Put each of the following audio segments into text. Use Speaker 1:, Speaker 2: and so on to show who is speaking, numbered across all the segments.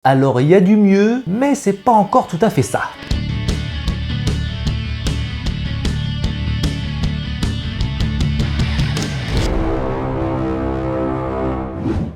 Speaker 1: Alors il y a du mieux, mais c'est pas encore tout à fait ça.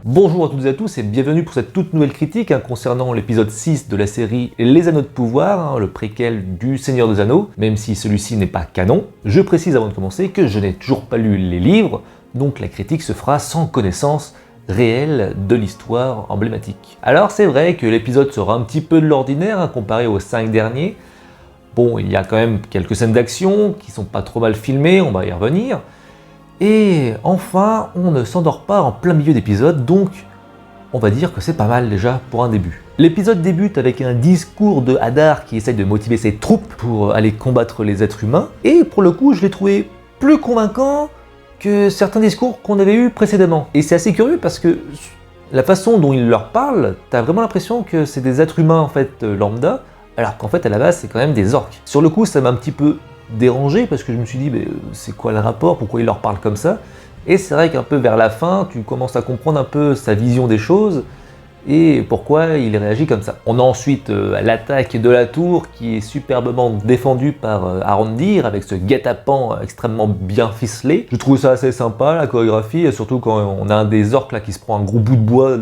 Speaker 1: Bonjour à toutes et à tous et bienvenue pour cette toute nouvelle critique concernant l'épisode 6 de la série Les Anneaux de Pouvoir, le préquel du Seigneur des Anneaux, même si celui-ci n'est pas canon. Je précise avant de commencer que je n'ai toujours pas lu les livres, donc la critique se fera sans connaissance réelle de l'histoire emblématique. Alors c'est vrai que l'épisode sera un petit peu de l'ordinaire comparé aux 5 derniers. Bon, il y a quand même quelques scènes d'action qui sont pas trop mal filmées, on va y revenir. Et enfin, on ne s'endort pas en plein milieu d'épisode, donc on va dire que c'est pas mal déjà pour un début. L'épisode débute avec un discours de Hadar qui essaye de motiver ses troupes pour aller combattre les êtres humains, et pour le coup je l'ai trouvé plus convaincant que certains discours qu'on avait eus précédemment. Et c'est assez curieux parce que la façon dont il leur parle, t'as vraiment l'impression que c'est des êtres humains en fait lambda, alors qu'en fait à la base c'est quand même des orques. Sur le coup ça m'a un petit peu dérangé parce que je me suis dit mais c'est quoi le rapport, pourquoi il leur parle comme ça? Et c'est vrai qu'un peu vers la fin tu commences à comprendre un peu sa vision des choses et pourquoi il réagit comme ça. On a ensuite l'attaque de la tour qui est superbement défendue par Arondir avec ce guet-apens extrêmement bien ficelé. Je trouve ça assez sympa la chorégraphie, surtout quand on a un des orques là qui se prend un gros bout de bois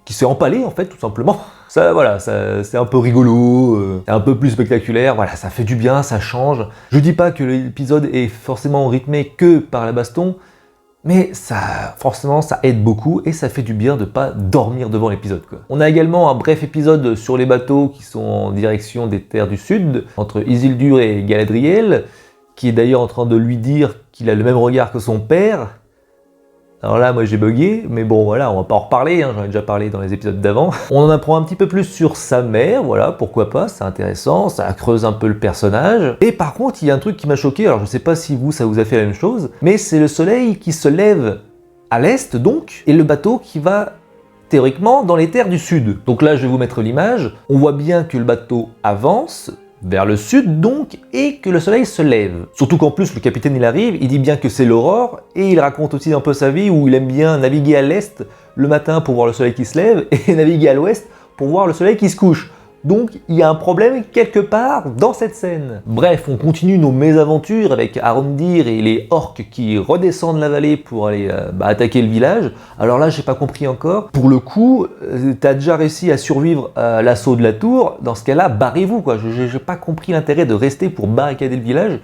Speaker 1: qui s'est empalé en fait tout simplement. Ça voilà, c'est un peu rigolo, un peu plus spectaculaire, voilà, ça fait du bien, ça change. Je dis pas que l'épisode est forcément rythmé que par la baston, mais forcément, ça aide beaucoup et ça fait du bien de pas dormir devant l'épisode, quoi. On a également un bref épisode sur les bateaux qui sont en direction des terres du sud, entre Isildur et Galadriel, qui est d'ailleurs en train de lui dire qu'il a le même regard que son père. Alors là, moi j'ai bugué, mais bon voilà, on va pas en reparler, j'en ai déjà parlé dans les épisodes d'avant. On en apprend un petit peu plus sur sa mère, voilà, pourquoi pas, c'est intéressant, ça creuse un peu le personnage. Et par contre, il y a un truc qui m'a choqué, alors je sais pas si ça vous a fait la même chose, mais c'est le soleil qui se lève à l'est donc, et le bateau qui va théoriquement dans les terres du sud. Donc là, je vais vous mettre l'image, on voit bien que le bateau avance, vers le sud donc, et que le soleil se lève. Surtout qu'en plus le capitaine il arrive, il dit bien que c'est l'aurore, et il raconte aussi un peu sa vie où il aime bien naviguer à l'est le matin pour voir le soleil qui se lève, et naviguer à l'ouest pour voir le soleil qui se couche. Donc il y a un problème quelque part dans cette scène. Bref, on continue nos mésaventures avec Arondir et les orques qui redescendent la vallée pour aller attaquer le village. Alors là, j'ai pas compris encore. Pour le coup, t'as déjà réussi à survivre à l'assaut de la tour. Dans ce cas-là, barrez-vous quoi. J'ai pas compris l'intérêt de rester pour barricader le village.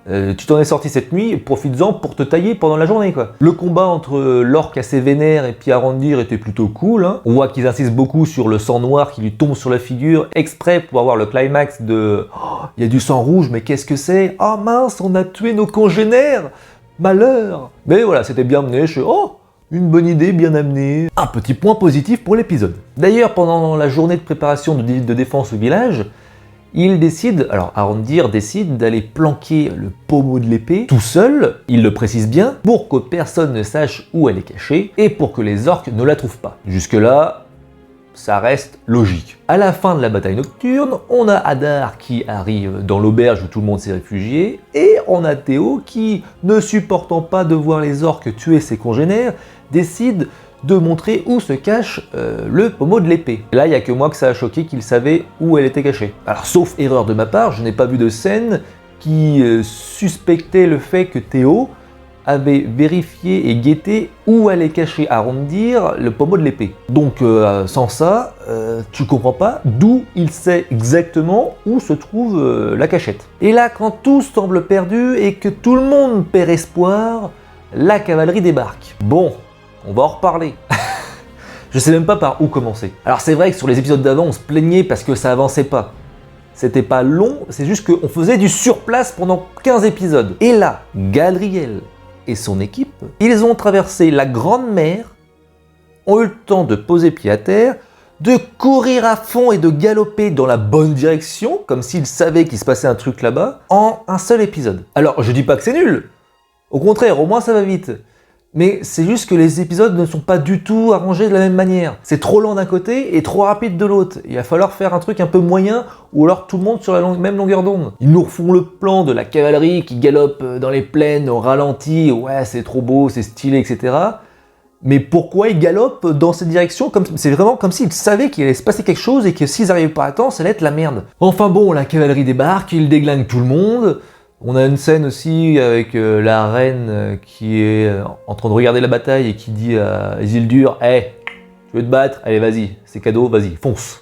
Speaker 1: Tu t'en es sorti cette nuit, profites-en pour te tailler pendant la journée quoi. Le combat entre l'orque assez vénère et puis Arondir était plutôt cool. On voit qu'ils insistent beaucoup sur le sang noir qui lui tombe sur la figure, exprès pour avoir le climax de « Oh, il y a du sang rouge, mais qu'est-ce que c'est? Oh mince, on a tué nos congénères! Malheur !» Mais voilà, c'était bien mené, oh, une bonne idée, bien amenée. Un petit point positif pour l'épisode. D'ailleurs, pendant la journée de préparation de défense au village, Arondir décide d'aller planquer le pommeau de l'épée tout seul, il le précise bien, pour que personne ne sache où elle est cachée et pour que les orques ne la trouvent pas. Jusque-là, ça reste logique. À la fin de la bataille nocturne, on a Hadar qui arrive dans l'auberge où tout le monde s'est réfugié, et on a Théo qui, ne supportant pas de voir les orques tuer ses congénères, décide de montrer où se cache le pommeau de l'épée. Là, il n'y a que moi que ça a choqué qu'il savait où elle était cachée. Alors, sauf erreur de ma part, je n'ai pas vu de scène qui suspectait le fait que Théo avait vérifié et guetté où allait cacher Arondir le pommeau de l'épée. Donc, sans ça, tu comprends pas d'où il sait exactement où se trouve la cachette. Et là, quand tout semble perdu et que tout le monde perd espoir, la cavalerie débarque. Bon, on va en reparler. Je sais même pas par où commencer. Alors c'est vrai que sur les épisodes d'avant, on se plaignait parce que ça avançait pas. C'était pas long, c'est juste qu'on faisait du surplace pendant 15 épisodes. Et là, Galadriel et son équipe, ils ont traversé la Grande Mer, ont eu le temps de poser pied à terre, de courir à fond et de galoper dans la bonne direction, comme s'ils savaient qu'il se passait un truc là-bas, en un seul épisode. Alors je dis pas que c'est nul, au contraire, au moins ça va vite. Mais c'est juste que les épisodes ne sont pas du tout arrangés de la même manière. C'est trop lent d'un côté et trop rapide de l'autre. Il va falloir faire un truc un peu moyen ou alors tout le monde sur la même longueur d'onde. Ils nous refont le plan de la cavalerie qui galope dans les plaines au ralenti, ouais c'est trop beau, c'est stylé, etc. Mais pourquoi ils galopent dans cette direction? C'est vraiment comme s'ils savaient qu'il allait se passer quelque chose et que s'ils n'arrivaient pas à temps, ça allait être la merde. Enfin bon, la cavalerie débarque, ils déglinguent tout le monde. On a une scène aussi avec la reine qui est en train de regarder la bataille et qui dit à Isildur « Hey, tu veux te battre? Allez, vas-y, c'est cadeau, vas-y, fonce !»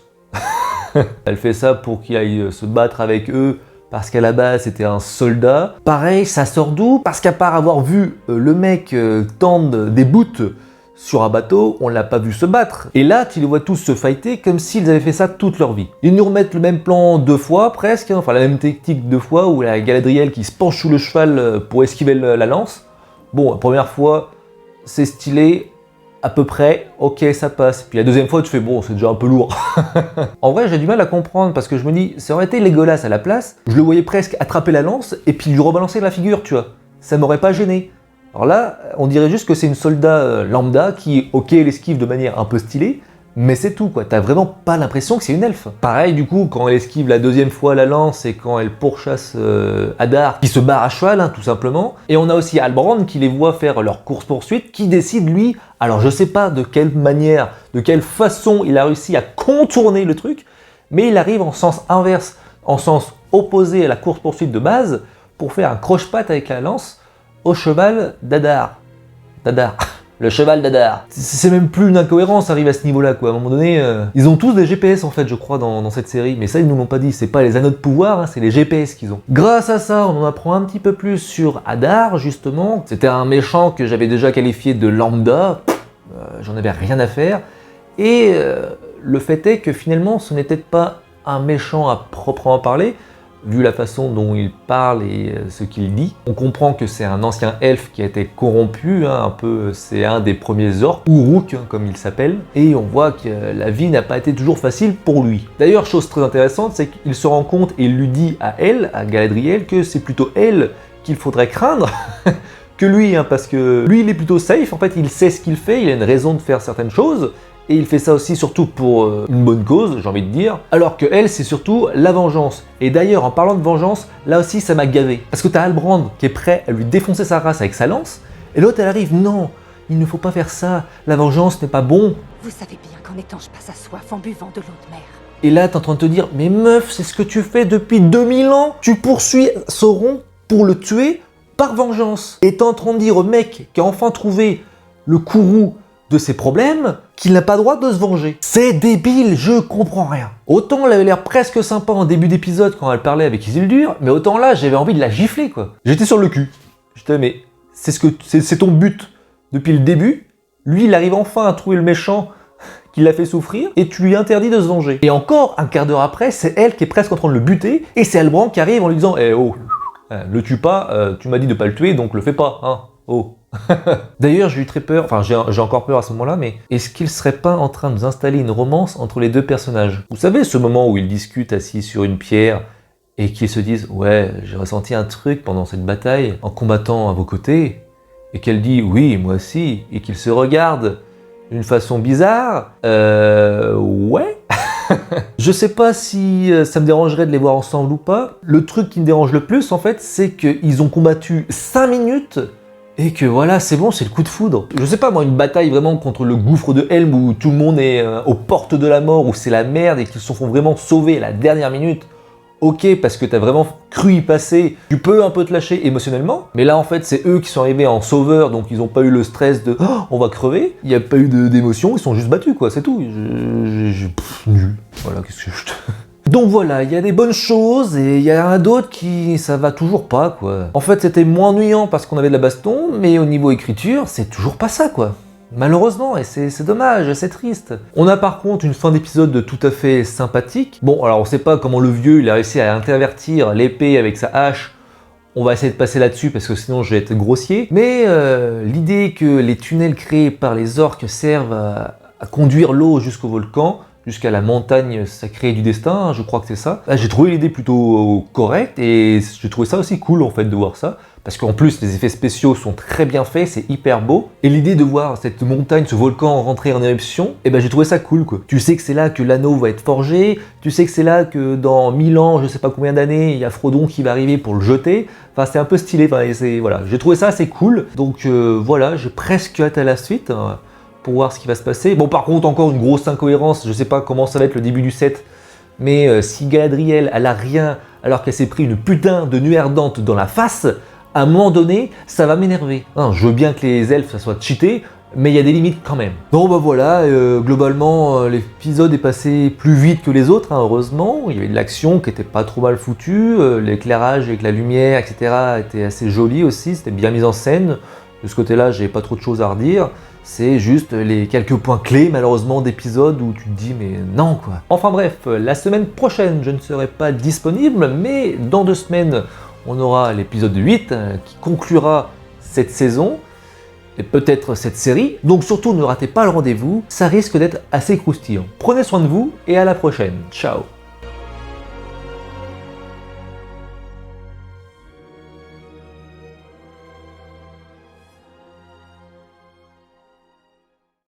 Speaker 1: Elle fait ça pour qu'il aille se battre avec eux, parce qu'à la base c'était un soldat. Pareil, ça sort d'où? Parce qu'à part avoir vu le mec tendre des bouts sur un bateau, on l'a pas vu se battre. Et là, tu les vois tous se fighter comme s'ils avaient fait ça toute leur vie. Ils nous remettent le même plan 2 fois presque, enfin la même technique 2 fois, où la Galadriel qui se penche sous le cheval pour esquiver la lance. Bon, la première fois, c'est stylé, à peu près, ok, ça passe. Puis la deuxième fois, tu fais, bon, c'est déjà un peu lourd. En vrai, j'ai du mal à comprendre, parce que je me dis, ça aurait été Legolas à la place, je le voyais presque attraper la lance, et puis lui rebalancer la figure, tu vois. Ça m'aurait pas gêné. Alors là, on dirait juste que c'est une soldat lambda qui, ok, l'esquive de manière un peu stylée, mais c'est tout, quoi. T'as vraiment pas l'impression que c'est une elfe. Pareil, du coup, quand elle esquive la deuxième fois la lance et quand elle pourchasse Hadar, qui se barre à cheval, hein, tout simplement. Et on a aussi Halbrand qui les voit faire leur course-poursuite, qui décide, lui, alors je sais pas de quelle manière, de quelle façon il a réussi à contourner le truc, mais il arrive en sens inverse, en sens opposé à la course-poursuite de base, pour faire un croche-patte avec la lance au cheval d'Hadar. Le cheval d'Hadar. C'est même plus une incohérence, arrive à ce niveau-là, quoi. À un moment donné, ils ont tous des GPS, en fait, je crois, dans cette série. Mais ça, ils nous l'ont pas dit. C'est pas les anneaux de pouvoir, hein, c'est les GPS qu'ils ont. Grâce à ça, on en apprend un petit peu plus sur Hadar, justement. C'était un méchant que j'avais déjà qualifié de lambda. J'en avais rien à faire. Et le fait est que finalement, ce n'était pas un méchant à proprement parler, vu la façon dont il parle et ce qu'il dit. On comprend que c'est un ancien elfe qui a été corrompu, hein, un peu, c'est un des premiers orques, Uruk, hein, comme il s'appelle, et on voit que la vie n'a pas été toujours facile pour lui. D'ailleurs, chose très intéressante, c'est qu'il se rend compte et il lui dit à elle, à Galadriel, que c'est plutôt elle qu'il faudrait craindre que lui, hein, parce que lui, il est plutôt safe, en fait, il sait ce qu'il fait, il a une raison de faire certaines choses, et il fait ça aussi surtout pour une bonne cause, j'ai envie de dire, alors que elle, c'est surtout la vengeance. Et d'ailleurs, en parlant de vengeance, là aussi, ça m'a gavé. Parce que t'as Halbrand qui est prêt à lui défoncer sa race avec sa lance, et l'autre, elle arrive, non, il ne faut pas faire ça, la vengeance n'est pas bon.
Speaker 2: Vous savez bien qu'en étant je passe à soif en buvant de l'eau de mer.
Speaker 1: Et là, t'es en train de te dire, mais meuf, c'est ce que tu fais depuis 2000 ans, tu poursuis Sauron pour le tuer par vengeance. Et t'es en train de dire au mec qui a enfin trouvé le courroux de ses problèmes, qu'il n'a pas le droit de se venger. C'est débile, je comprends rien. Autant elle avait l'air presque sympa en début d'épisode quand elle parlait avec Isildur, mais autant là, j'avais envie de la gifler, quoi. J'étais sur le cul. J'étais, mais c'est ton but depuis le début. Lui, il arrive enfin à trouver le méchant qui l'a fait souffrir, et tu lui interdis de se venger. Et encore, un quart d'heure après, c'est elle qui est presque en train de le buter, et c'est Halbrand qui arrive en lui disant « Eh oh, le tue pas, tu m'as dit de pas le tuer, donc le fais pas, hein, oh ». D'ailleurs, j'ai eu très peur, enfin j'ai encore peur à ce moment-là, mais est-ce qu'il serait pas en train de nous installer une romance entre les deux personnages? Vous savez, ce moment où ils discutent assis sur une pierre et qu'ils se disent « Ouais, j'ai ressenti un truc pendant cette bataille en combattant à vos côtés », et qu'elle dit « Oui, moi aussi », et qu'ils se regardent d'une façon bizarre, ouais. Je sais pas si ça me dérangerait de les voir ensemble ou pas. Le truc qui me dérange le plus, en fait, c'est qu'ils ont combattu 5 minutes et que voilà, c'est bon, c'est le coup de foudre. Je sais pas, moi, une bataille vraiment contre le gouffre de Helm où tout le monde est aux portes de la mort, où c'est la merde et qu'ils se font vraiment sauver à la dernière minute. Ok, parce que t'as vraiment cru y passer, tu peux un peu te lâcher émotionnellement, mais là en fait c'est eux qui sont arrivés en sauveur, donc ils ont pas eu le stress de oh, on va crever, il n'y a pas eu d'émotion, ils sont juste battus quoi, c'est tout. Nul. Voilà, qu'est-ce que je te... Donc voilà, il y a des bonnes choses et il y en a d'autres qui ça va toujours pas quoi. En fait c'était moins ennuyant parce qu'on avait de la baston, mais au niveau écriture c'est toujours pas ça quoi. Malheureusement, et c'est dommage, c'est triste. On a par contre une fin d'épisode tout à fait sympathique. Bon, alors on sait pas comment le vieux il a réussi à intervertir l'épée avec sa hache. On va essayer de passer là-dessus parce que sinon je vais être grossier. Mais l'idée que les tunnels créés par les orques servent à conduire l'eau jusqu'au volcan, jusqu'à la montagne sacrée du destin, je crois que c'est ça. J'ai trouvé l'idée plutôt correcte et j'ai trouvé ça aussi cool en fait de voir ça. Parce qu'en plus, les effets spéciaux sont très bien faits, c'est hyper beau. Et l'idée de voir cette montagne, ce volcan rentrer en éruption, eh ben j'ai trouvé ça cool quoi. Tu sais que c'est là que l'anneau va être forgé, tu sais que c'est là que dans 1000 ans, je sais pas combien d'années, il y a Frodon qui va arriver pour le jeter. Enfin, c'est un peu stylé, enfin, voilà. J'ai trouvé ça assez cool. Donc voilà, j'ai presque hâte à la suite. pour voir ce qui va se passer. Bon, par contre, encore une grosse incohérence, je sais pas comment ça va être le début du set, mais si Galadriel, elle a rien alors qu'elle s'est pris une putain de nuée ardente dans la face, à un moment donné, ça va m'énerver. Hein, je veux bien que les elfes, ça soit cheaté, mais il y a des limites quand même. Bon bah voilà, globalement l'épisode est passé plus vite que les autres, hein, heureusement. Il y avait de l'action qui était pas trop mal foutue, l'éclairage avec la lumière, etc. était assez joli aussi, c'était bien mis en scène. De ce côté-là, j'ai pas trop de choses à redire. C'est juste les quelques points clés malheureusement d'épisodes où tu te dis mais non quoi. Enfin bref, la semaine prochaine je ne serai pas disponible, mais dans 2 semaines on aura l'épisode 8 qui conclura cette saison. Et peut-être cette série, donc surtout ne ratez pas le rendez-vous, ça risque d'être assez croustillant. Prenez soin de vous et à la prochaine, ciao.